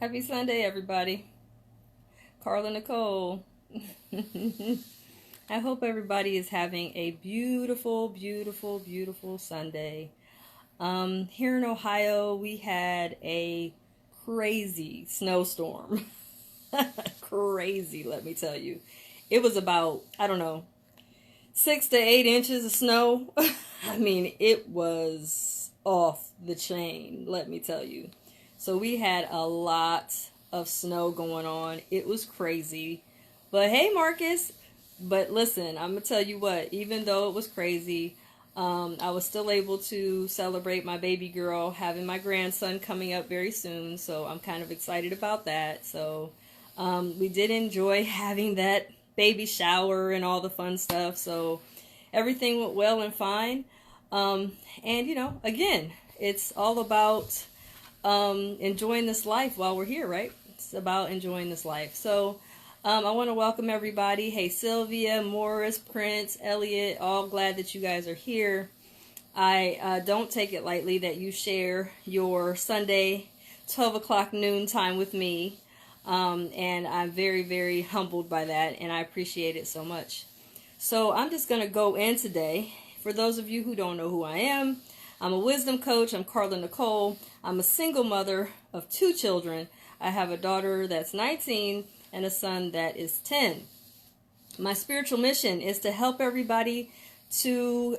Happy Sunday, everybody. Carla Nicole. I hope everybody is having a beautiful, beautiful, beautiful Sunday. Here in Ohio, we had a crazy snowstorm. Crazy, let me tell you. It was about, I don't know, 6 to 8 inches of snow. I mean, it was off the chain, let me tell you. So we had a lot of snow going on. It was crazy. But hey, Marcus. But listen, I'm going to tell you what, even though it was crazy, I was still able to celebrate my baby girl having my grandson coming up very soon. So I'm kind of excited about that. So we did enjoy having that baby shower and all the fun stuff. So everything went well and fine. And, again, it's all about enjoying this life while we're here, right? It's about enjoying this life. So I want to welcome everybody. Hey, Sylvia, Morris, Prince, Elliot, all glad that you guys are here. I don't take it lightly that you share your Sunday 12 o'clock noon time with me. And I'm very, very humbled by that, and I appreciate it so much. So I'm just going to go in today. For those of you who don't know who I am, I'm a wisdom coach. I'm Carla Nicole. I'm a single mother of 2 children. I have a daughter that's 19 and a son that is 10. My spiritual mission is to help everybody to,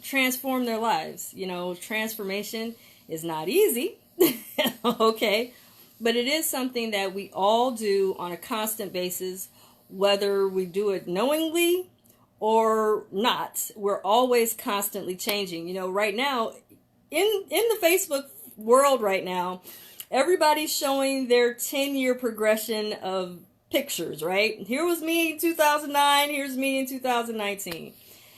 transform their lives. Transformation is not easy, okay? But it is something that we all do on a constant basis, whether we do it knowingly or not. We're always constantly changing. Right now, in the Facebook world right now, everybody's showing their 10-year progression of pictures, right? Here was me in 2009, here's me in 2019.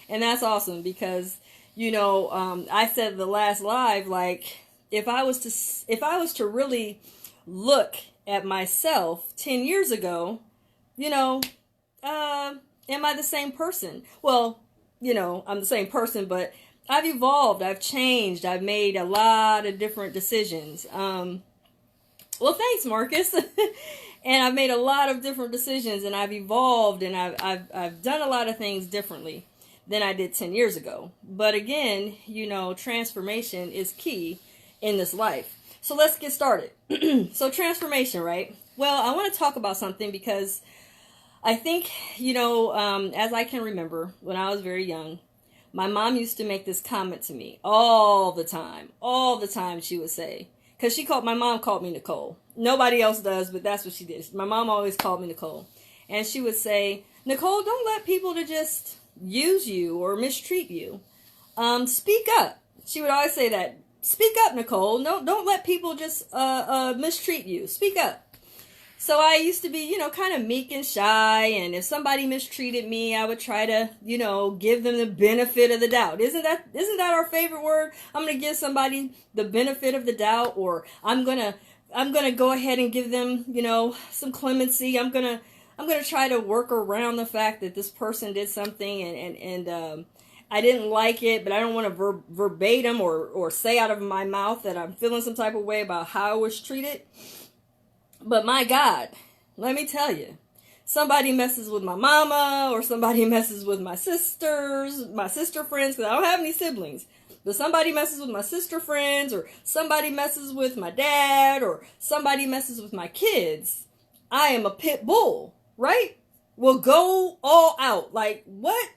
And that's awesome because, I said the last live, like, if I was to really look at myself 10 years ago, am I the same person? Well, I'm the same person, but I've evolved, I've changed, I've made a lot of different decisions. Well, thanks, Marcus. And I've made a lot of different decisions, and I've evolved, and I've done a lot of things differently than I did 10 years ago. But again, transformation is key in this life. So let's get started. So transformation, right? Well, I want to talk about something because I think, as I can remember, when I was very young, my mom used to make this comment to me all the time. All the time she would say, because my mom called me Nicole. Nobody else does, but that's what she did. My mom always called me Nicole. And she would say, Nicole, don't let people to just use you or mistreat you. Speak up. She would always say that. Speak up, Nicole. No, don't let people just mistreat you. Speak up. So I used to be, kind of meek and shy, and if somebody mistreated me, I would try to, give them the benefit of the doubt. Isn't that our favorite word? I'm going to give somebody the benefit of the doubt, or I'm going to go ahead and give them, some clemency. I'm going to try to work around the fact that this person did something and I didn't like it, but I don't want to verbatim or say out of my mouth that I'm feeling some type of way about how I was treated. But my God, let me tell you, somebody messes with my mama or somebody messes with my sister friends, because I don't have any siblings. But somebody messes with my sister friends, or somebody messes with my dad, or somebody messes with my kids. I am a pit bull, right? Will go all out. Like, what?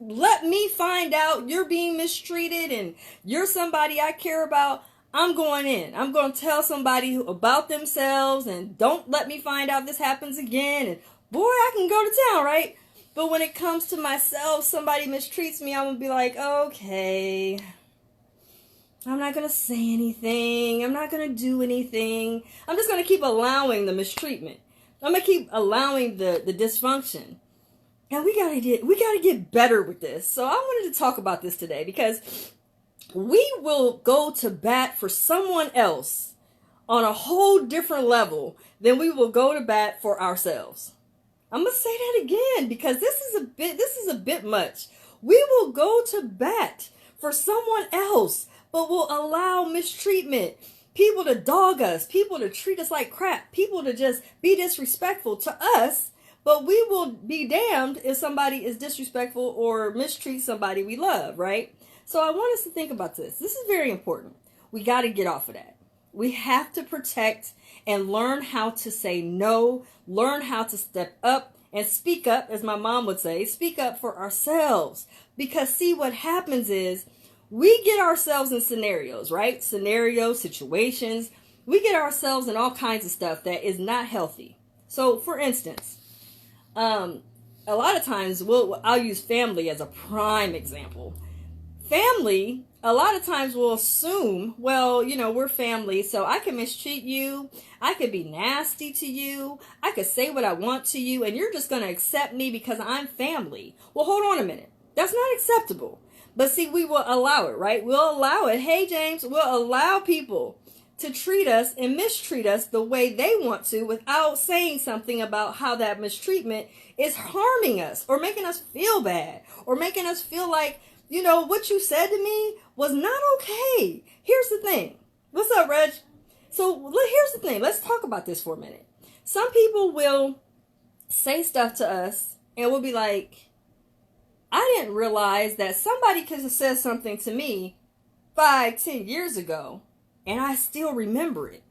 Let me find out you're being mistreated and you're somebody I care about. I'm going in. I'm going to tell somebody about themselves, and don't let me find out this happens again. And boy, I can go to town, right? But when it comes to myself, somebody mistreats me, I'm going to be like, okay, I'm not going to say anything. I'm not going to do anything. I'm just going to keep allowing the mistreatment. I'm going to keep allowing the dysfunction. And we got to get better with this. So I wanted to talk about this today because we will go to bat for someone else on a whole different level than we will go to bat for ourselves. I'm going to say that again because this is a bit much. We will go to bat for someone else, but will allow mistreatment, people to dog us, people to treat us like crap, people to just be disrespectful to us. But we will be damned if somebody is disrespectful or mistreats somebody we love, right? So I want us to think about this. This is very important. We got to get off of that. We have to protect and learn how to say no, learn how to step up and speak up, as my mom would say, speak up for ourselves. Because see, what happens is we get ourselves in scenarios, right? Scenarios, situations. We get ourselves in all kinds of stuff that is not healthy. So for instance, a lot of times I'll use family as a prime example. Family, a lot of times will assume, well, we're family, so I can mistreat you. I could be nasty to you. I could say what I want to you, and you're just going to accept me because I'm family. Well, hold on a minute. That's not acceptable. But see, we will allow it, right? We'll allow it. Hey, James, we'll allow people to treat us and mistreat us the way they want to without saying something about how that mistreatment is harming us or making us feel bad or making us feel like, what you said to me was not okay. Here's the thing. What's up, Reg? So here's the thing. Let's talk about this for a minute. Some people will say stuff to us and we'll be like, I didn't realize that somebody could have said something to me 5-10 years ago and I still remember it.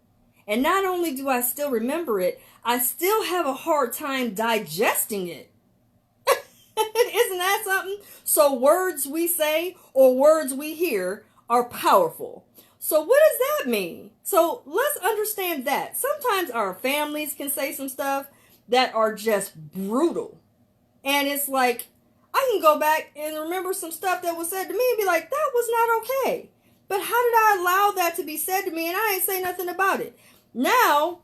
And not only do I still remember it, I still have a hard time digesting it. Isn't that something? So words we say or words we hear are powerful. So what does that mean? So let's understand that. Sometimes our families can say some stuff that are just brutal. And it's like, I can go back and remember some stuff that was said to me and be like, that was not okay. But how did I allow that to be said to me and I ain't say nothing about it? Now,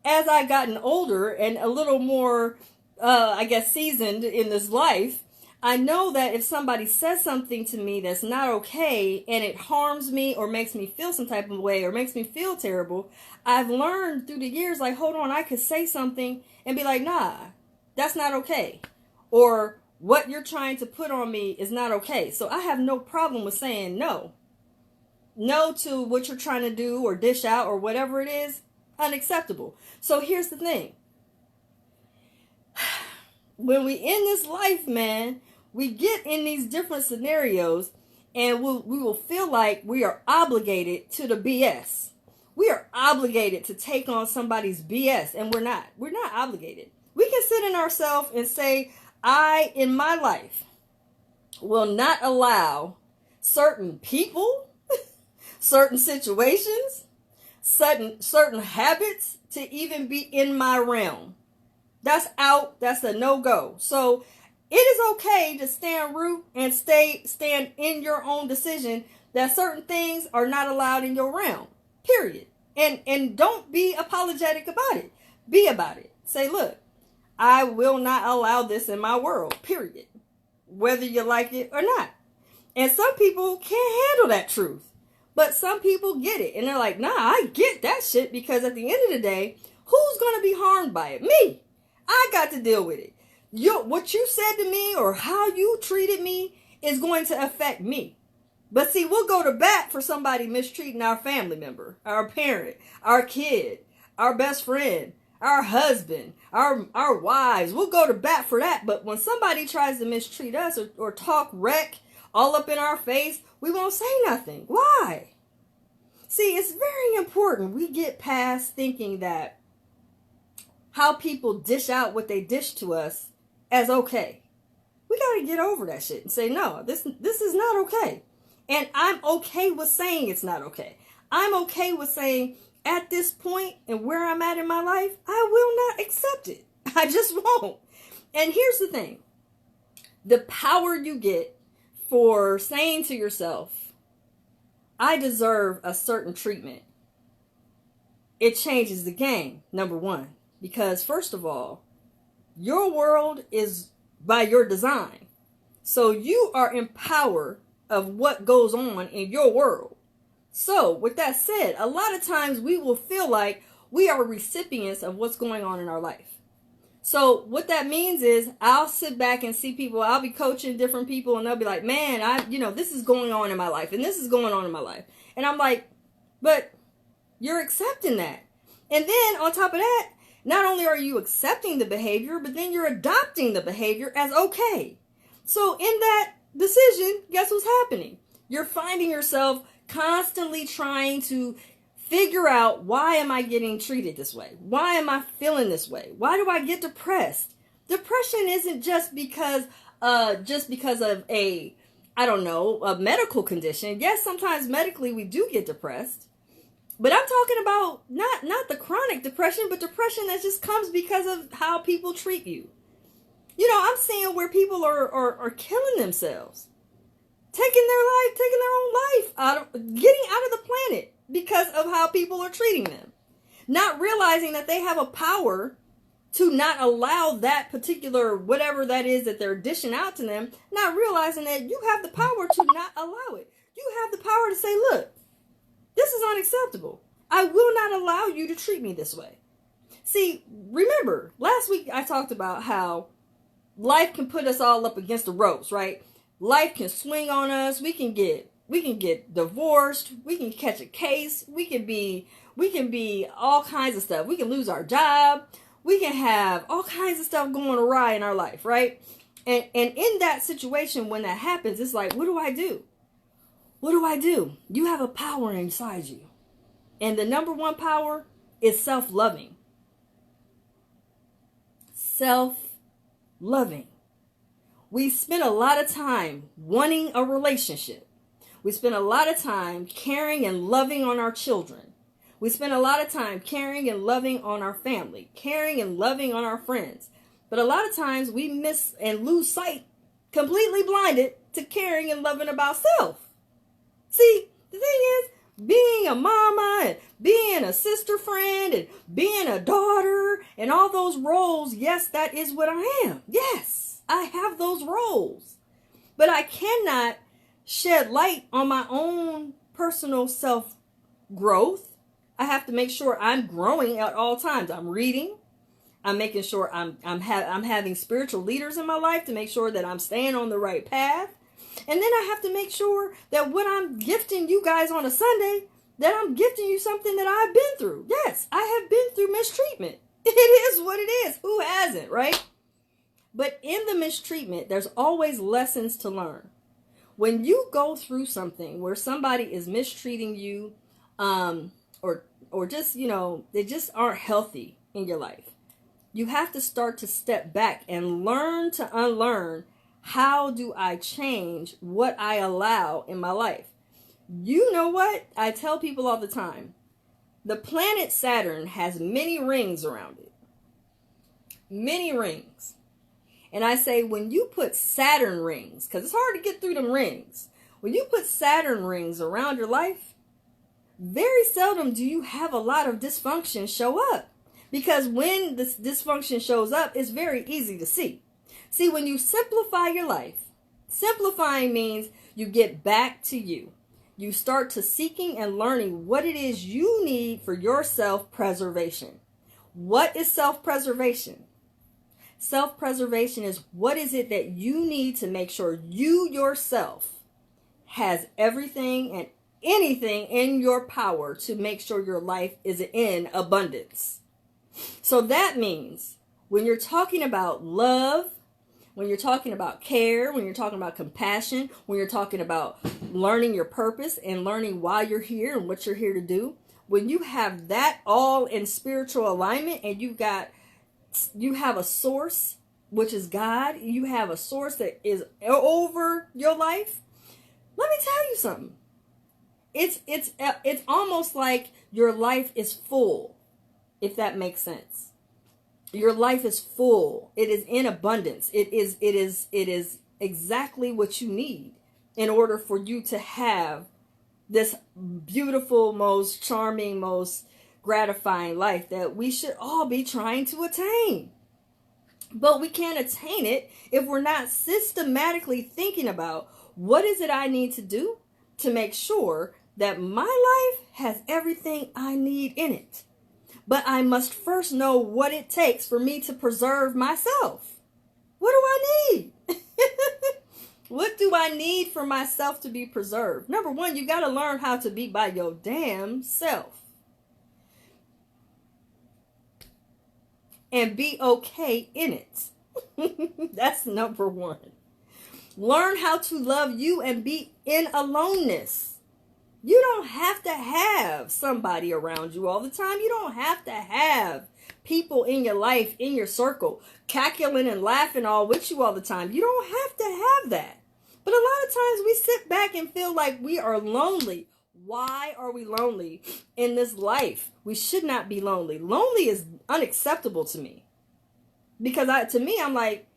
as I gotten older and a little more seasoned in this life, I know that if somebody says something to me that's not okay and it harms me or makes me feel some type of way or makes me feel terrible, I've learned through the years, like, hold on, I could say something and be like, nah, that's not okay. Or what you're trying to put on me is not okay. So I have no problem with saying no. No to what you're trying to do or dish out or whatever it is, unacceptable. So here's the thing. When we in this life, man, we get in these different scenarios and we will feel like we are obligated to the BS. We are obligated to take on somebody's BS, and we're not. We're not obligated. We can sit in ourselves and say, I, in my life, will not allow certain people, certain situations, certain habits to even be in my realm. That's out. That's a no-go. So it is okay to stand root and stand in your own decision that certain things are not allowed in your realm. Period. And don't be apologetic about it. Be about it. Say, look, I will not allow this in my world. Period. Whether you like it or not. And some people can't handle that truth. But some people get it. And they're like, nah, I get that shit, because at the end of the day, who's going to be harmed by it? Me. I got to deal with it. What you said to me or how you treated me is going to affect me. But see, we'll go to bat for somebody mistreating our family member, our parent, our kid, our best friend, our husband, our wives. We'll go to bat for that. But when somebody tries to mistreat us or talk wreck all up in our face, we won't say nothing. Why? See, it's very important we get past thinking that how people dish out what they dish to us as okay. We got to get over that shit and say, no, this is not okay. And I'm okay with saying it's not okay. I'm okay with saying at this point and where I'm at in my life, I will not accept it. I just won't. And here's the thing. The power you get for saying to yourself, I deserve a certain treatment. It changes the game, number one. Because first of all, your world is by your design. So you are in power of what goes on in your world. So with that said, a lot of times we will feel like we are recipients of what's going on in our life. So what that means is I'll sit back and see people, I'll be coaching different people and they'll be like, man, this is going on in my life and this is going on in my life. And I'm like, but You're accepting that. And then on top of that, not only are you accepting the behavior, but then you're adopting the behavior as okay. So in that decision, guess what's happening? You're finding yourself constantly trying to figure out, why am I getting treated this way? Why am I feeling this way? Why do I get depressed? Depression isn't just because of a, I don't know, a medical condition. Yes, sometimes medically we do get depressed. But I'm talking about not the chronic depression, but depression that just comes because of how people treat you. You know, I'm seeing where people are killing themselves, taking their own life, getting out of the planet because of how people are treating them. Not realizing that they have a power to not allow that particular whatever that is that they're dishing out to them, not realizing that you have the power to not allow it. You have the power to say, look, this is unacceptable. I will not allow you to treat me this way. See, remember, last week I talked about how life can put us all up against the ropes, right? Life can swing on us. We can get divorced. We can catch a case. We can be all kinds of stuff. We can lose our job. We can have all kinds of stuff going awry in our life, right? And in that situation, when that happens, it's like, what do I do? What do I do? You have a power inside you. And the number one power is self-loving. Self-loving. We spend a lot of time wanting a relationship. We spend a lot of time caring and loving on our children. We spend a lot of time caring and loving on our family, caring and loving on our friends. But a lot of times we miss and lose sight, completely blinded to caring and loving about self. See, the thing is, being a mama and being a sister friend and being a daughter and all those roles, yes, that is what I am. Yes, I have those roles. But I cannot shed light on my own personal self-growth. I have to make sure I'm growing at all times. I'm reading. I'm making sure I'm having spiritual leaders in my life to make sure that I'm staying on the right path. And then I have to make sure that when I'm gifting you guys on a Sunday, that I'm gifting you something that I've been through. Yes, I have been through mistreatment. It is what it is. Who hasn't, right? But in the mistreatment, there's always lessons to learn. When you go through something where somebody is mistreating you, or just, you know, they just aren't healthy in your life, you have to start to step back and learn to unlearn. How do I change what I allow in my life? You know what? I tell people all the time. The planet Saturn has many rings around it. Many rings. And I say, when you put Saturn rings, because it's hard to get through them rings. When you put Saturn rings around your life, very seldom do you have a lot of dysfunction show up. Because when this dysfunction shows up, it's very easy to see. See, when you simplify your life, simplifying means you get back to you. You start to seeking and learning what it is you need for your self-preservation. What is self-preservation? Self-preservation is what is it that you need to make sure you yourself has everything and anything in your power to make sure your life is in abundance. So that means when you're talking about love, when you're talking about care, when you're talking about compassion, when you're talking about learning your purpose and learning why you're here and what you're here to do, when you have that all in spiritual alignment and you have a source, which is God, you have a source that is over your life, let me tell you something. It's almost like your life is full, if that makes sense. Your life is full. It is in abundance. It is exactly what you need in order for you to have this beautiful, most charming, most gratifying life that we should all be trying to attain. But we can't attain it if we're not systematically thinking about what is it I need to do to make sure that my life has everything I need in it. But I must first know what it takes for me to preserve myself. What do I need? What do I need for myself to be preserved? Number one, you got to learn how to be by your damn self. and be okay in it. That's number one. Learn how to love you and be in aloneness. You don't have to have somebody around you all the time. You don't have to have people in your life, in your circle, cackling and laughing all with you all the time. You don't have to have that. But a lot of times we sit back and feel like we are lonely. Why are we lonely in this life? We should not be lonely. Lonely is unacceptable to me. Because to me, I'm like,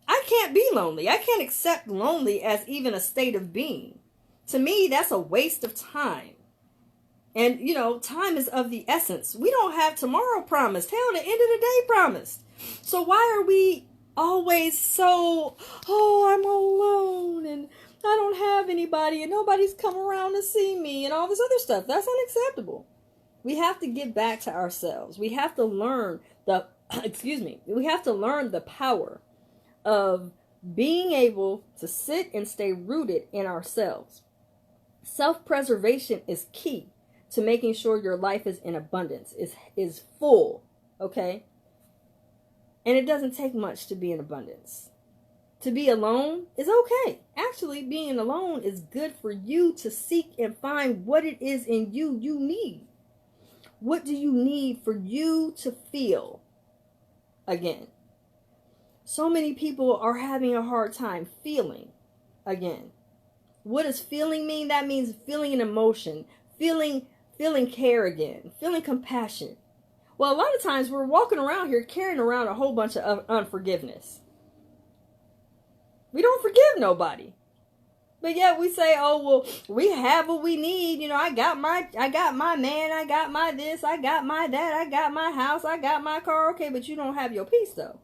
I can't be lonely. I can't accept lonely as even a state of being. To me, that's a waste of time. And, time is of the essence. We don't have tomorrow promised. Hell, the end of the day promised. So why are we always so, I'm alone and I don't have anybody and nobody's come around to see me and all this other stuff? That's unacceptable. We have to get back to ourselves. We have to learn we have to learn the power of being able to sit and stay rooted in ourselves. Self-preservation is key to making sure your life is in abundance, is full, okay? And it doesn't take much to be in abundance. To be alone is okay. Actually, being alone is good for you to seek and find what it is in you need. What do you need for you to feel again? So many people are having a hard time feeling again. What does feeling mean? That means feeling an emotion, feeling care again, feeling compassion. Well, a lot of times we're walking around here carrying around a whole bunch of unforgiveness. We don't forgive nobody. But yet we say, oh, well, we have what we need. I got my man, I got my this, I got my that, I got my house, I got my car. Okay, but you don't have your peace though.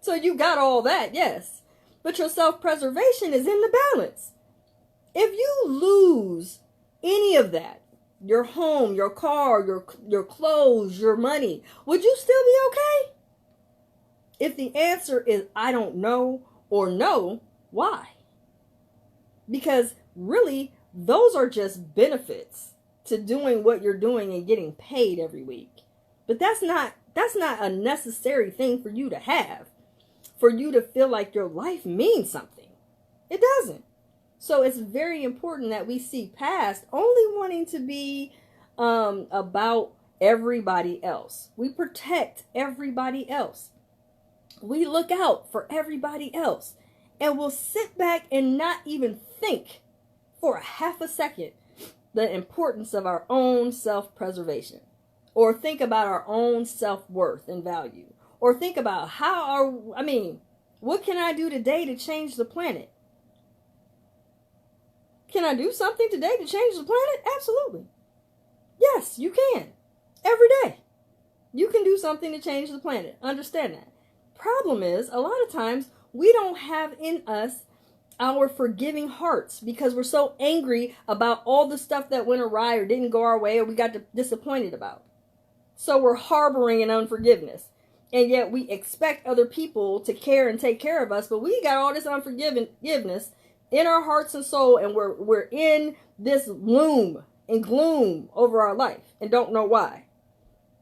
So you got all that, yes. But your self-preservation is in the balance. If you lose any of that, your home, your car, your clothes, your money, would you still be okay? If the answer is I don't know or no, why? Because really, those are just benefits to doing what you're doing and getting paid every week. But that's not a necessary thing for you to have, for you to feel like your life means something. It doesn't. So it's very important that we see past only wanting to be about everybody else. We protect everybody else. We look out for everybody else. And we'll sit back and not even think for a half a second the importance of our own self-preservation. Or think about our own self-worth and value. Or think about what can I do today to change the planet? Can I do something today to change the planet? Absolutely. Yes, you can. Every day. You can do something to change the planet. Understand that. Problem is, a lot of times, we don't have in us our forgiving hearts because we're so angry about all the stuff that went awry or didn't go our way or we got disappointed about. So we're harboring an unforgiveness. And yet we expect other people to care and take care of us, but we got all this unforgiveness in our hearts and soul, and we're in this gloom and gloom over our life and don't know why.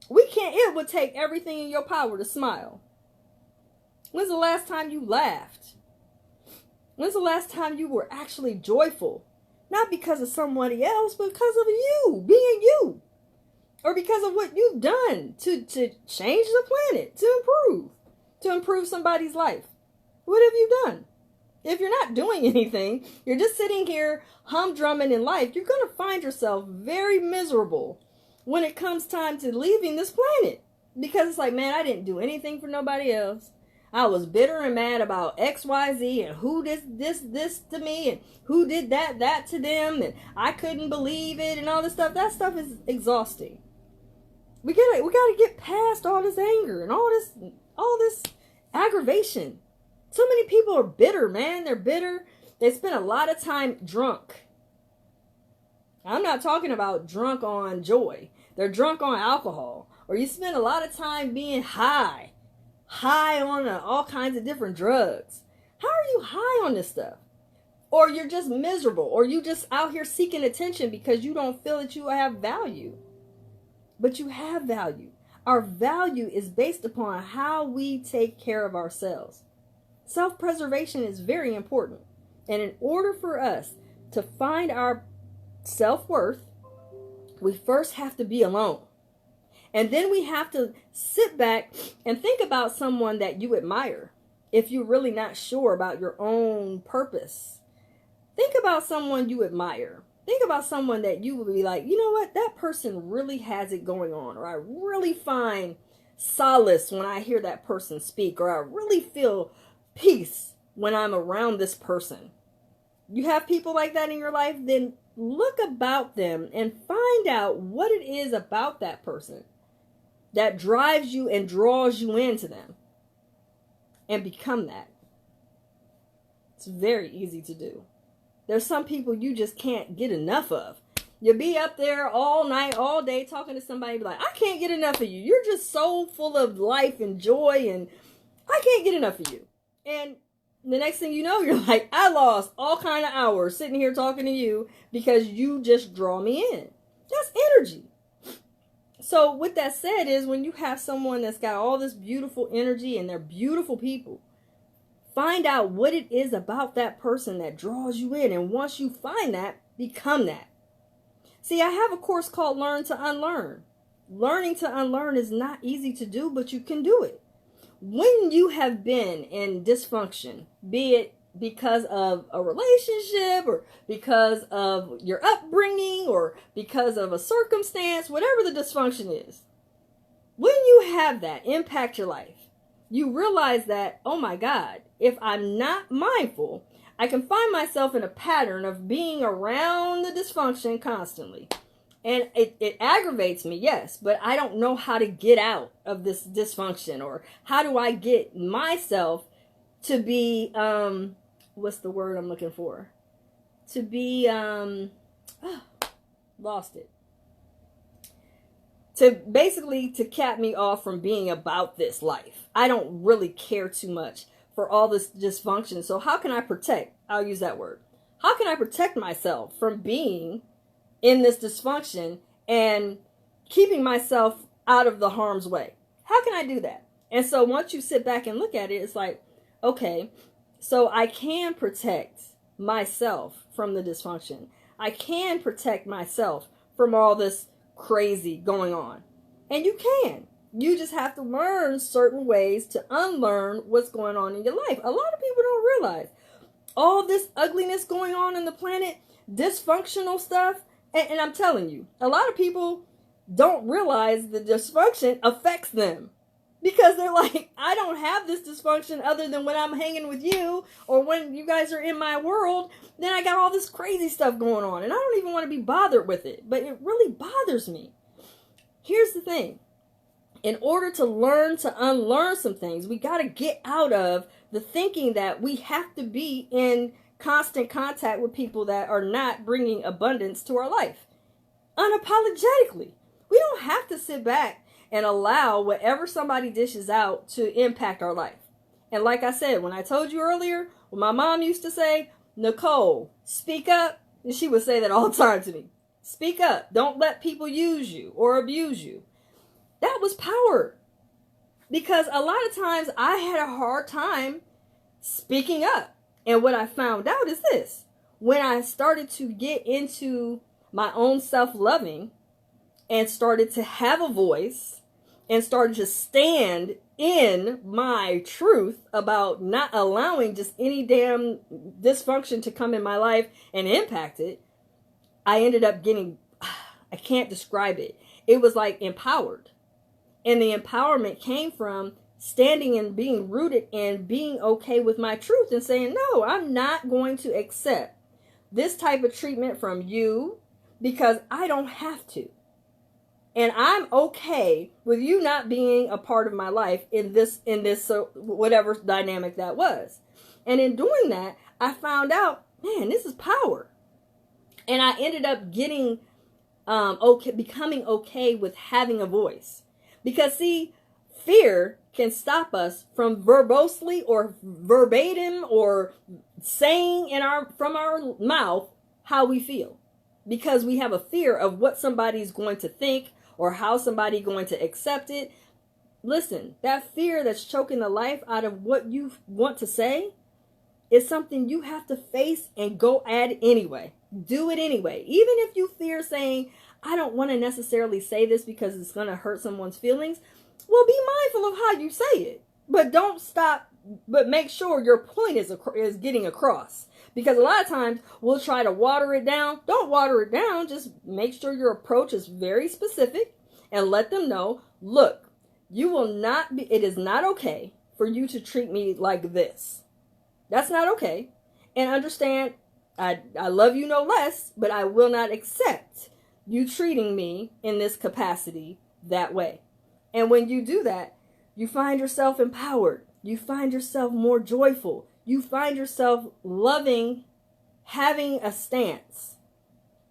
It would take everything in your power to smile. When's the last time you laughed? When's the last time you were actually joyful? Not because of somebody else, but because of you, being you. Or because of what you've done to change the planet, to improve somebody's life. What have you done? If you're not doing anything, you're just sitting here humdrumming in life, you're going to find yourself very miserable when it comes time to leaving this planet. Because it's like, man, I didn't do anything for nobody else. I was bitter and mad about X, Y, Z, and who did this to me, and who did that to them, and I couldn't believe it, and all this stuff. That stuff is exhausting. We gotta get past all this anger and all this aggravation. So many people are bitter, man. They're bitter. They spend a lot of time drunk. I'm not talking about drunk on joy. They're drunk on alcohol. Or you spend a lot of time being high on all kinds of different drugs. How are you high on this stuff? Or you're just miserable. Or you just out here seeking attention because you don't feel that you have value. But you have value. Our value is based upon how we take care of ourselves. Self-preservation is very important. And in order for us to find our self-worth, we first have to be alone. And then we have to sit back and think about someone that you admire. If you're really not sure about your own purpose, think about someone you admire. Think about someone that you would be like, you know what, that person really has it going on. Or I really find solace when I hear that person speak. Or I really feel peace when I'm around this person. You have people like that in your life, then look about them and find out what it is about that person that drives you and draws you into them, and become that. It's very easy to do. There's some people you just can't get enough of. You'll be up there all night, all day talking to somebody, be like, I can't get enough of you. You're just so full of life and joy, and I can't get enough of you. And the next thing you know, you're like, I lost all kind of hours sitting here talking to you because you just draw me in. That's energy. So with that said is, when you have someone that's got all this beautiful energy and they're beautiful people, find out what it is about that person that draws you in. And once you find that, become that. See, I have a course called Learn to Unlearn. Learning to unlearn is not easy to do, but you can do it. When you have been in dysfunction, be it because of a relationship or because of your upbringing or because of a circumstance, whatever the dysfunction is, when you have that impact your life, you realize that, oh my God, if I'm not mindful, I can find myself in a pattern of being around the dysfunction constantly. And it aggravates me, yes, but I don't know how to get out of this dysfunction, or how do I get myself to be, what's the word I'm looking for? To be, lost it. To basically to cap me off from being about this life. I don't really care too much for all this dysfunction. So how can I protect? I'll use that word. How can I protect myself from being in this dysfunction and keeping myself out of the harm's way? How can I do that? And so once you sit back and look at it, it's like, okay, so I can protect myself from the dysfunction. I can protect myself from all this crazy going on. And you can. You just have to learn certain ways to unlearn what's going on in your life. A lot of people don't realize all this ugliness going on in the planet, dysfunctional stuff. And I'm telling you, a lot of people don't realize the dysfunction affects them, because they're like, I don't have this dysfunction other than when I'm hanging with you or when you guys are in my world. Then I got all this crazy stuff going on and I don't even want to be bothered with it, but it really bothers me. Here's the thing. In order to learn to unlearn some things, we got to get out of the thinking that we have to be in constant contact with people that are not bringing abundance to our life. Unapologetically. We don't have to sit back and allow whatever somebody dishes out to impact our life. And like I said, when I told you earlier, when my mom used to say, Nicole, speak up. And she would say that all the time to me. Speak up. Don't let people use you or abuse you. That was power. Because a lot of times I had a hard time speaking up. And what I found out is this. When I started to get into my own self-loving and started to have a voice and started to stand in my truth about not allowing just any damn dysfunction to come in my life and impact it, I ended up getting, I can't describe it. It was like empowered. And the empowerment came from standing and being rooted and being okay with my truth and saying, no, I'm not going to accept this type of treatment from you because I don't have to. And I'm okay with you not being a part of my life in this whatever dynamic that was. And in doing that, I found out, man, this is power. And I ended up getting becoming okay with having a voice. Because see, fear can stop us from verbosely or verbatim or saying from our mouth how we feel. Because we have a fear of what somebody's going to think or how somebody going to accept it. Listen, that fear that's choking the life out of what you want to say is something you have to face and go at it anyway. Do it anyway. Even if you fear saying, I don't want to necessarily say this because it's going to hurt someone's feelings. Well, be mindful of how you say it. But don't stop. But make sure your point is getting across. Because a lot of times we'll try to water it down. Don't water it down. Just make sure your approach is very specific and let them know, look, you will not be, it is not okay for you to treat me like this. That's not okay. And understand, I love you no less, but I will not accept you treating me in this capacity that way. And when you do that, you find yourself empowered. You find yourself more joyful. You find yourself loving, having a stance,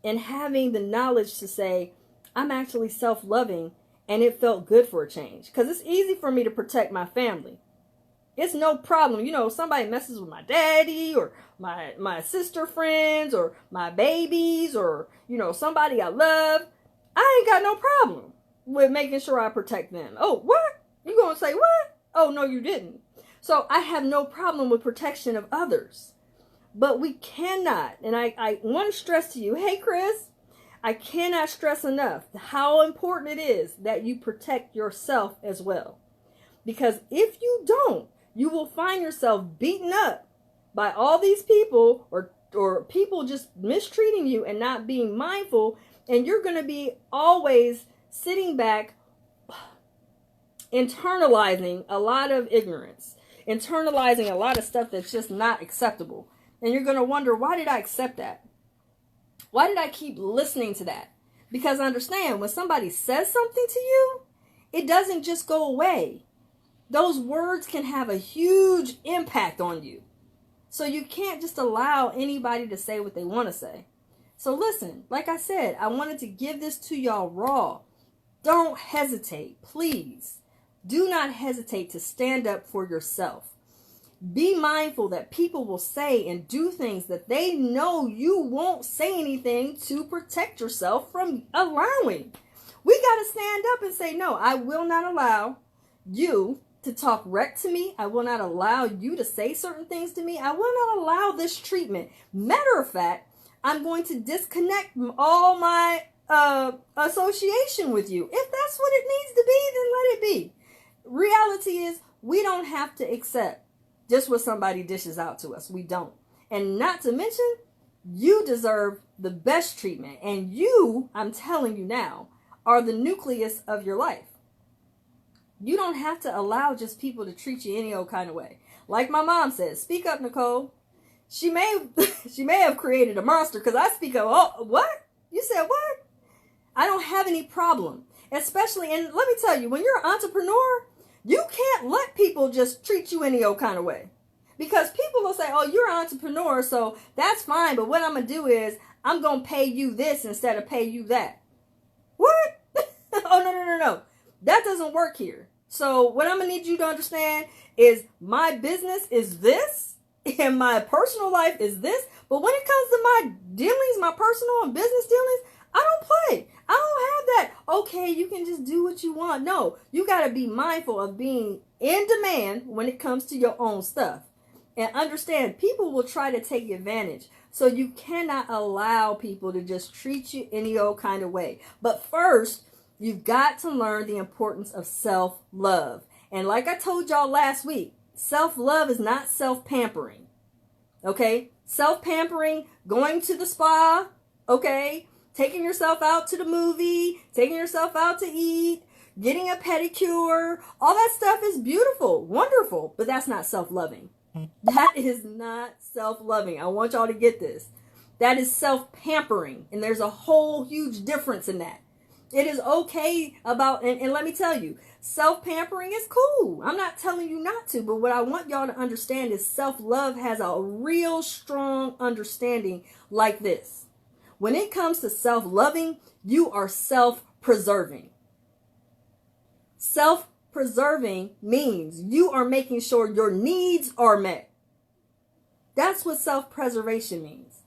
and having the knowledge to say, I'm actually self-loving, and it felt good for a change. Because it's easy for me to protect my family. It's no problem. You know, somebody messes with my daddy or my sister friends or my babies or, you know, somebody I love. I ain't got no problem with making sure I protect them. Oh, what? You gonna say what? Oh, no, you didn't. So I have no problem with protection of others. But we cannot, and I want to stress to you, hey, Chris, I cannot stress enough how important it is that you protect yourself as well. Because if you don't, you will find yourself beaten up by all these people or people just mistreating you and not being mindful. And you're going to be always sitting back, internalizing a lot of ignorance, internalizing a lot of stuff that's just not acceptable. And you're going to wonder, why did I accept that? Why did I keep listening to that? Because understand, when somebody says something to you, it doesn't just go away. Those words can have a huge impact on you. So you can't just allow anybody to say what they want to say. So listen, like I said, I wanted to give this to y'all raw. Don't hesitate, please. Do not hesitate to stand up for yourself. Be mindful that people will say and do things that they know you won't say anything to protect yourself from allowing. We got to stand up and say, no, I will not allow you to talk wreck to me. I will not allow you to say certain things to me. I will not allow this treatment. Matter of fact, I'm going to disconnect all my association with you. If that's what it needs to be, then let it be. Reality is, we don't have to accept just what somebody dishes out to us. We don't. And not to mention, you deserve the best treatment. And you, I'm telling you now, are the nucleus of your life. You don't have to allow just people to treat you any old kind of way. Like my mom says, speak up, Nicole. She may have created a monster because I speak up. Oh, what? You said what? I don't have any problem. Especially, and let me tell you, when you're an entrepreneur, you can't let people just treat you any old kind of way. Because people will say, oh, you're an entrepreneur, so that's fine. But what I'm going to do is I'm going to pay you this instead of pay you that. What? Oh, no. That doesn't work here. So what I'm going to need you to understand is my business is this and my personal life is this. But when it comes to my dealings, my personal and business dealings, I don't play. I don't have that, okay, you can just do what you want. No, you got to be mindful of being in demand when it comes to your own stuff. And understand, people will try to take advantage. So you cannot allow people to just treat you any old kind of way. But first, you've got to learn the importance of self-love. And like I told y'all last week, self-love is not self-pampering. Okay? Self-pampering, going to the spa, okay? Taking yourself out to the movie, taking yourself out to eat, getting a pedicure, all that stuff is beautiful, wonderful, but that's not self-loving. That is not self-loving. I want y'all to get this. That is self-pampering, and there's a whole huge difference in that. It is okay about, and let me tell you, self-pampering is cool. I'm not telling you not to, but what I want y'all to understand is self-love has a real strong understanding like this. When it comes to self-loving, you are self-preserving. Self-preserving means you are making sure your needs are met. That's what self-preservation means.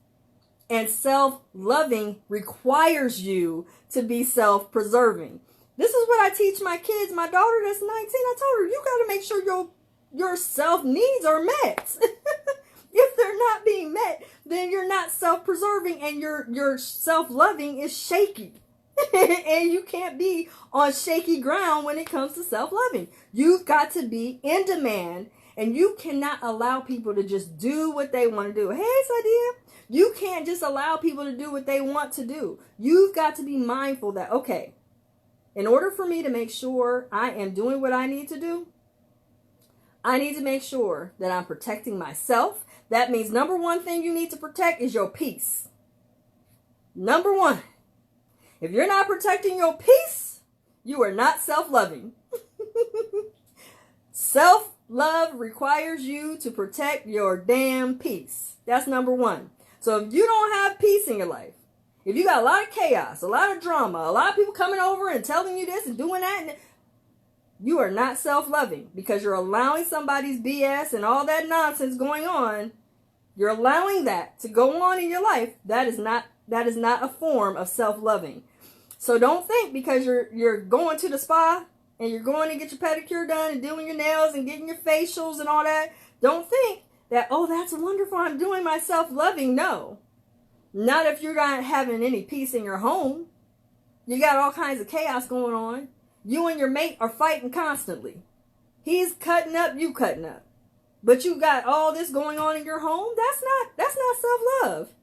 And self-loving requires you to be self-preserving. This is what I teach my kids. My daughter that's 19, I told her, you got to make sure your self-needs are met. If they're not being met, then you're not self-preserving, and your self-loving is shaky. And you can't be on shaky ground when it comes to self-loving. You've got to be in demand, and you cannot allow people to just do what they want to do. Hey, Sadia, you can't just allow people to do what they want to do. You've got to be mindful that, okay, in order for me to make sure I am doing what I need to do, I need to make sure that I'm protecting myself. That means number one thing you need to protect is your peace. Number one. If you're not protecting your peace, you are not self-loving. Self-love requires you to protect your damn peace. That's number one. So if you don't have peace in your life, if you got a lot of chaos, a lot of drama, a lot of people coming over and telling you this and doing that, you are not self-loving, because you're allowing somebody's BS and all that nonsense going on. You're allowing that to go on in your life. That is not a form of self-loving. So don't think because you're going to the spa and you're going to get your pedicure done and doing your nails and getting your facials and all that, don't think that, oh, that's wonderful, I'm doing my self-loving. No. Not if you're not having any peace in your home. You got all kinds of chaos going on. You and your mate are fighting constantly. He's cutting up, you cutting up. But you got all this going on in your home. That's not self-love.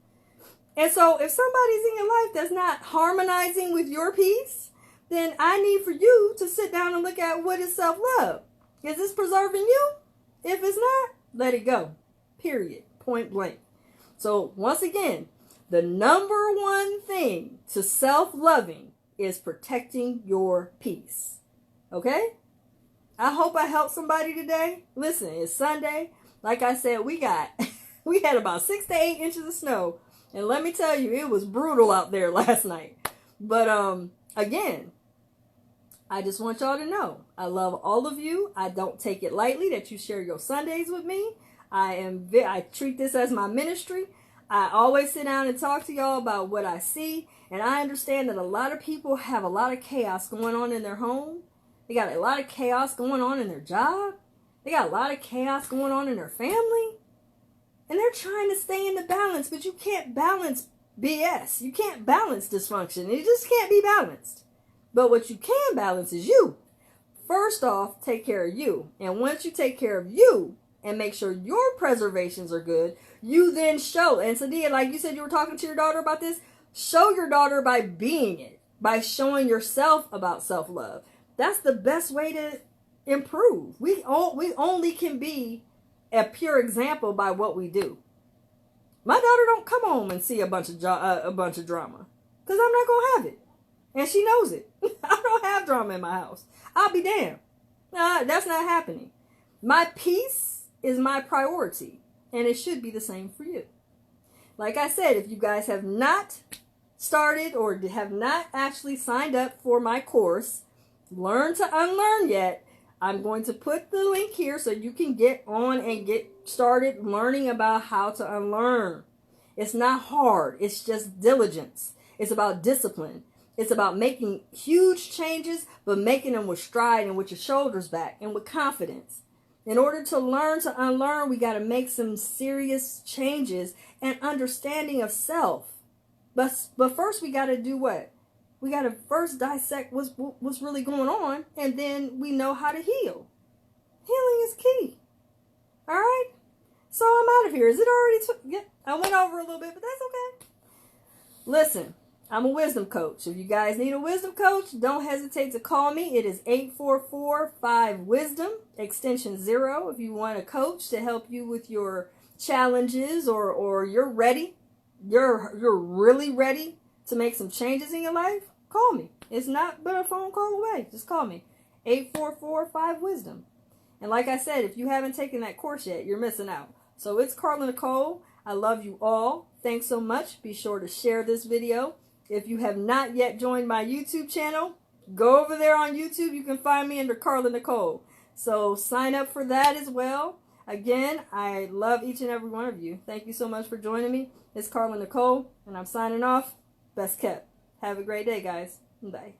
And so if somebody's in your life that's not harmonizing with your peace, then I need for you to sit down and look at what is self-love. Is this preserving you? If it's not, let it go. Period. Point blank. So once again, the number one thing to self-loving is protecting your peace. Okay? I hope I helped somebody today. Listen, it's Sunday. Like I said, we had about 6 to 8 inches of snow. And let me tell you, it was brutal out there last night. But again, I just want y'all to know, I love all of you. I don't take it lightly that you share your Sundays with me. I treat this as my ministry. I always sit down and talk to y'all about what I see. And I understand that a lot of people have a lot of chaos going on in their home. They got a lot of chaos going on in their job. They got a lot of chaos going on in their family. And they're trying to stay in the balance, but you can't balance BS. You can't balance dysfunction. It just can't be balanced. But what you can balance is you. First off, take care of you. And once you take care of you and make sure your preservations are good, you then show. And Sadia, like you said, you were talking to your daughter about this. Show your daughter by being it, by showing yourself about self-love. That's the best way to improve. We only can be a pure example by what we do. My daughter don't come home and see a bunch of drama, because I'm not gonna have it, and she knows it. I don't have drama in my house. I'll be damned. Nah, that's not happening. My peace is my priority, and it should be the same for you. Like I said, if you guys have not started or have not actually signed up for my course, Learn to Unlearn yet, I'm going to put the link here so you can get on and get started learning about how to unlearn. It's not hard. It's just diligence. It's about discipline. It's about making huge changes, but making them with stride and with your shoulders back and with confidence. In order to learn to unlearn, we got to make some serious changes and understanding of self. But first we got to do what? We got to first dissect what's really going on, and then we know how to heal. Healing is key. All right? So I'm out of here. Is it already? Yeah, I went over a little bit, but that's okay. Listen, I'm a wisdom coach. If you guys need a wisdom coach, don't hesitate to call me. It is 844-5-WISDOM, extension 0. If you want a coach to help you with your challenges or you're ready, you're really ready to make some changes in your life, call me. It's not but a phone call away. Just call me. 844-5-WISDOM. And like I said, if you haven't taken that course yet, you're missing out. So it's Carla Nicole. I love you all. Thanks so much. Be sure to share this video. If you have not yet joined my YouTube channel, go over there on YouTube. You can find me under Carla Nicole. So sign up for that as well. Again, I love each and every one of you. Thank you so much for joining me. It's Carla Nicole, and I'm signing off. Best kept. Have a great day, guys. Bye.